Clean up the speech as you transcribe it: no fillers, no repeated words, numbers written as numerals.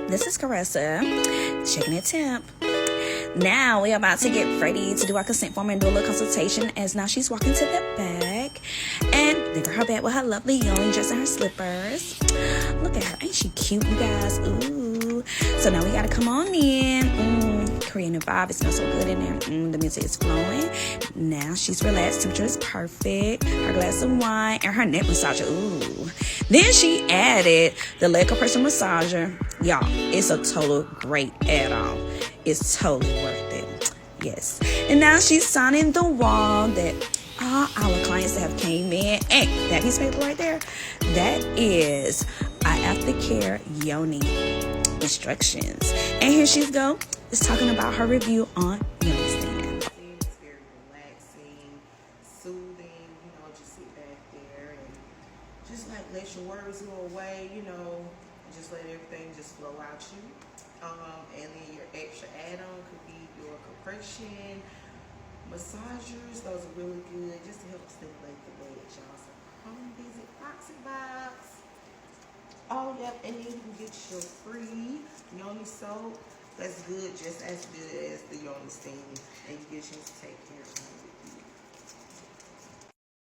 This is Caressa, checking it temp. Now we're about to get ready to do our consent form and do a little consultation, as now she's walking to the back and leaving her bed with her lovely yoni dress and her slippers. Look at her, ain't she cute, you guys? Ooh. So now we gotta come on in. Korean vibe, it smells so good in there. The music is flowing. Now she's relaxed, temperature is perfect. Her glass of wine and her neck massager. Ooh. Then she added the leg compression massager. Y'all, it's a total great add-on. It's totally worth it. Yes. And now she's signing the wall that all our clients that have came in. And that piece of paper right there, that is our aftercare yoni instructions. And here she's go. It's talking about her review on Yoni Steam. It's very relaxing, soothing, just sit back there and just like let your worries go away, just let everything just flow out you. And then your extra add-on could be your compression massagers. Those are really good just to help stimulate the legs, y'all. So come visit Foxxiebox. Oh, yep, and then you can get your free yoni soap. That's good, just as good as the Yoni Steam, and you get a chance to take care of it.